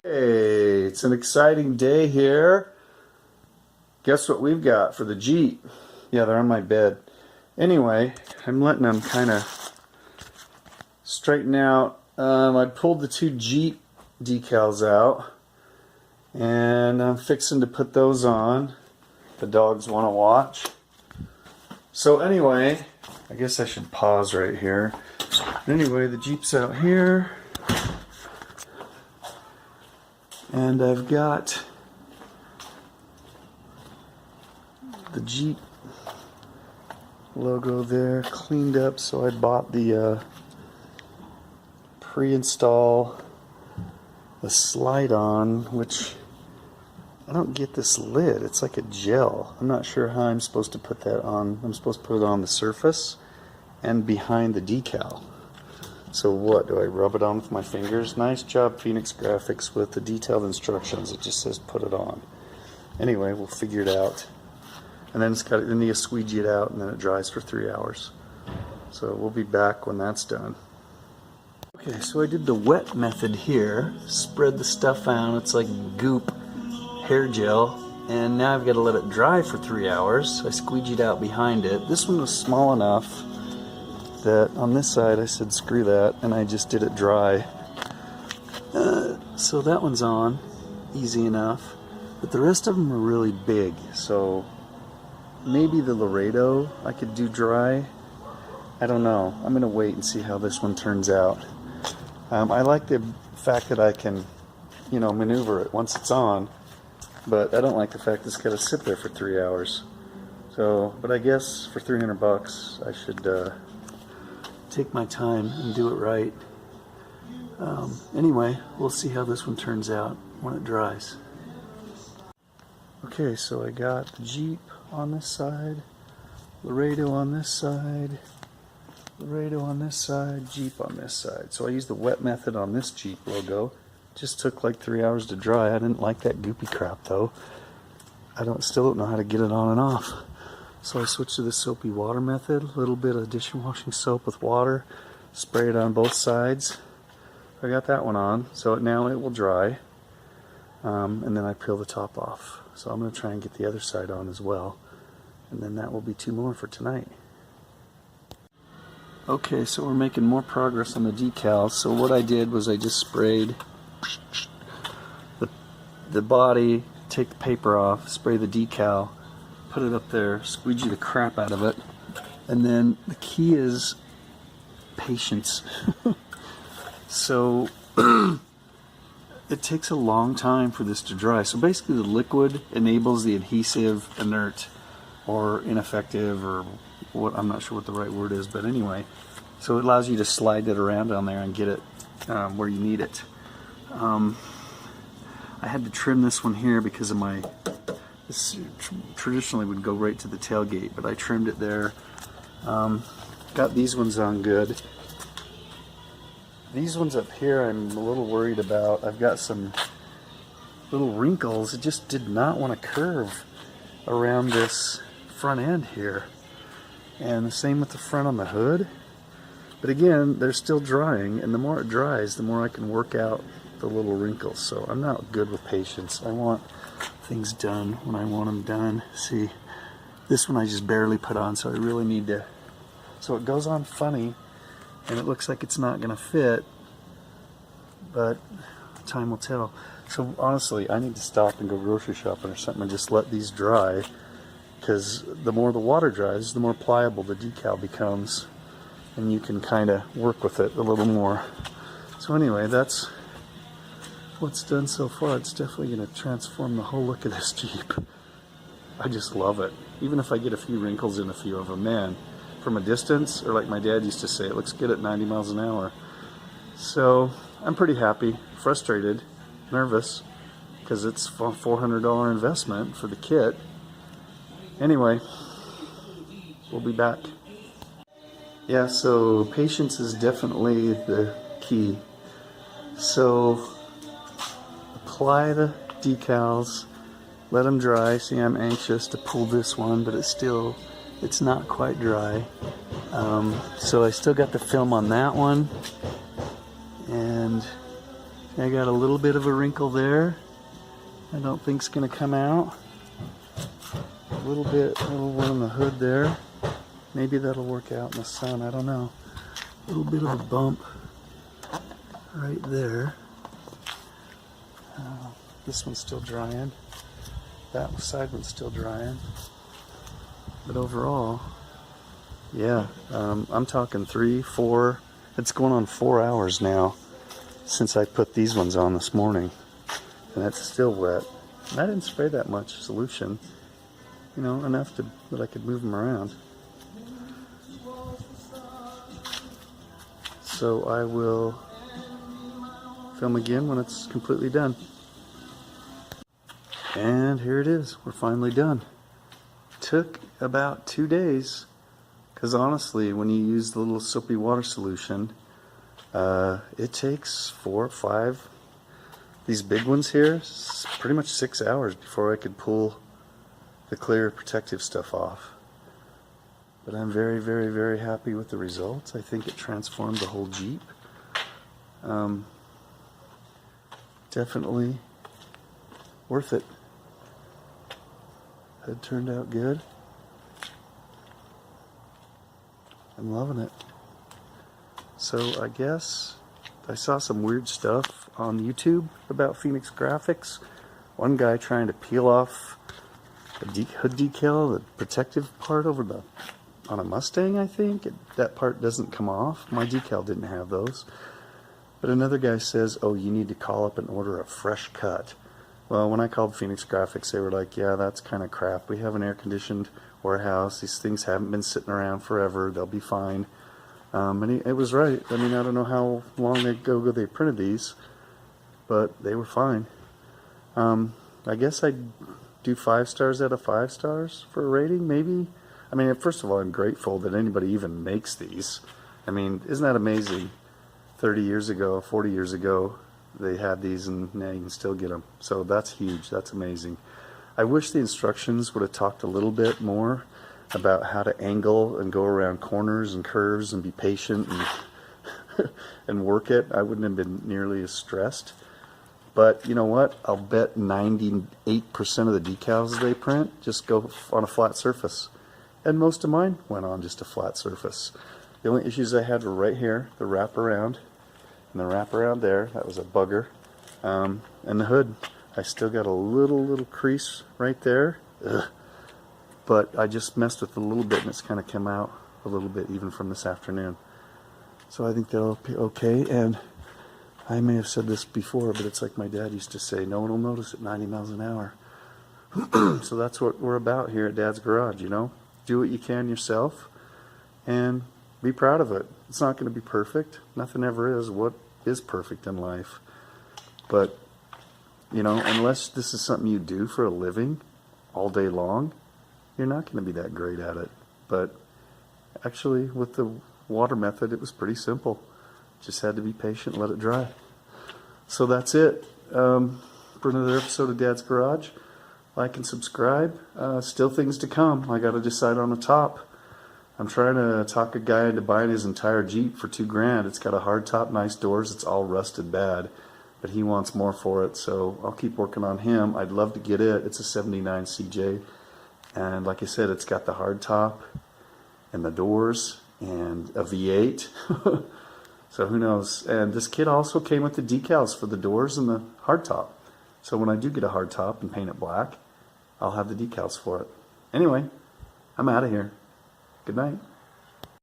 Hey, it's an exciting day here. Guess what we've got for the Jeep? Yeah, they're on my bed. Anyway, I'm letting them kind of straighten out. I pulled the two Jeep decals out and I'm fixing to put those on. The dogs want to watch. So anyway, I guess I should pause right here. Anyway, the Jeep's out here. And I've got the Jeep logo there cleaned up, so I bought the pre-install the slide-on, which I don't get this lid. It's like a gel. I'm not sure how I'm supposed to put that on. I'm supposed to put it on the surface and behind the decal. So what, do I rub it on with my fingers? Nice job, Phoenix Graphics, with the detailed instructions. It just says put it on. Anyway, we'll figure it out. And then then you squeegee it out and then it dries for 3 hours. So we'll be back when that's done. Okay, so I did the wet method here. Spread the stuff out. It's like goop hair gel. And now I've got to let it dry for 3 hours. I squeegeed out behind it. This one was small enough that on this side I said screw that, and I just did it dry. So that one's on, easy enough. But the rest of them are really big, so maybe the Laredo I could do dry. I don't know. I'm going to wait and see how this one turns out. I like the fact that I can, maneuver it once it's on, but I don't like the fact that it's got to sit there for 3 hours. So, but I guess for $300 I should take my time and do it right. Anyway, we'll see how this one turns out when it dries. Okay, so I got the Jeep on this side, Laredo on this side, Laredo on this side, Jeep on this side. So I used the wet method on this Jeep logo. Just took like 3 hours to dry. I didn't like that goopy crap though. Still don't know how to get it on and off. So I switched to the soapy water method, a little bit of dishwashing soap with water, spray it on both sides. I got that one on, so now it will dry, and then I peel the top off. So I'm going to try and get the other side on as well, and then that will be 2 more for tonight. Okay, so we're making more progress on the decals. So what I did was I just sprayed the body, take the paper off, spray the decal, put it up there, squeegee the crap out of it, and then the key is patience. So it takes a long time for this to dry. So basically the liquid enables the adhesive inert or ineffective, or what, I'm not sure what the right word is, but anyway, so it allows you to slide it around on there and get it where you need it. I had to trim this one here because of this traditionally would go right to the tailgate, but I trimmed it there. Got these ones on good. These ones up here I'm a little worried about. I've got some little wrinkles. It just did not want to curve around this front end here. And the same with the front on the hood. But again, they're still drying, and the more it dries, the more I can work out the little wrinkles. So I'm not good with patience. I want things done when I want them done. See, this one I just barely put on, so I really need to. So it goes on funny, and it looks like it's not going to fit, but time will tell. So honestly, I need to stop and go grocery shopping or something and just let these dry, because the more the water dries, the more pliable the decal becomes, and you can kind of work with it a little more. So anyway, that's what's done so far. It's definitely going to transform the whole look of this Jeep. I just love it. Even if I get a few wrinkles in a few of them, man, from a distance, or like my dad used to say, it looks good at 90 miles an hour. So I'm pretty happy, frustrated, nervous, because it's a $400 investment for the kit. Anyway, we'll be back. Yeah, so patience is definitely the key. So apply the decals, let them dry. See, I'm anxious to pull this one, but it still It's not quite dry. So I still got the film on that one. And I got a little bit of a wrinkle there. I don't think it's going to come out. A little one on the hood there. Maybe that'll work out in the sun, I don't know. A little bit of a bump right there. This one's still drying. That side one's still drying. But overall, yeah, I'm talking 3, 4, it's going on 4 hours now since I put these ones on this morning. And it's still wet. And I didn't spray that much solution, you know, enough that I could move them around. So I will film again when it's completely done. And here it is, we're finally done. Took about 2 days, because honestly, when you use the little soapy water solution, it takes 4 or 5. These big ones here, pretty much 6 hours before I could pull the clear protective stuff off. But I'm very, very, very happy with the results. I think it transformed the whole Jeep. Definitely worth it. It turned out good. I'm loving it. So I guess I saw some weird stuff on YouTube about Phoenix Graphix. One guy trying to peel off the hood decal, the protective part on a Mustang, I think. That part doesn't come off. My decal didn't have those. But another guy says, oh, you need to call up and order a fresh cut. Well, when I called Phoenix Graphix, they were like, yeah, that's kind of crap. We have an air-conditioned warehouse. These things haven't been sitting around forever. They'll be fine. And it was right. I mean, I don't know how long ago they printed these, but they were fine. I guess I'd do 5 stars out of 5 stars for a rating, maybe. I mean, first of all, I'm grateful that anybody even makes these. I mean, isn't that amazing? 30 years ago, 40 years ago, they had these, and now you can still get them. So that's huge. That's amazing. I wish the instructions would have talked a little bit more about how to angle and go around corners and curves and be patient and and work it. I wouldn't have been nearly as stressed. But you know what? I'll bet 98% of the decals they print just go on a flat surface. And most of mine went on just a flat surface. The only issues I had were right here, the wraparound, and the wraparound there. That was a bugger. And the hood. I still got a little crease right there. Ugh. But I just messed with it a little bit, and it's kind of come out a little bit even from this afternoon. So I think that'll be okay. And I may have said this before, but it's like my dad used to say, no one will notice at 90 miles an hour. So that's what we're about here at Dad's Garage, you know. Do what you can yourself and be proud of it. It's not going to be perfect. Nothing ever is. What is perfect in life? But, you know, unless this is something you do for a living all day long, you're not going to be that great at it. But actually, with the water method, it was pretty simple. Just had to be patient and let it dry. So that's it for another episode of Dad's Garage. Like and subscribe. Still things to come. I got to decide on the top. I'm trying to talk a guy into buying his entire Jeep for $2,000. It's got a hard top, nice doors. It's all rusted bad, but he wants more for it. So I'll keep working on him. I'd love to get it. It's a '79 CJ, and like I said, it's got the hard top and the doors and a V8. So who knows? And this kit also came with the decals for the doors and the hard top. So when I do get a hard top and paint it black, I'll have the decals for it. Anyway, I'm out of here. Good night.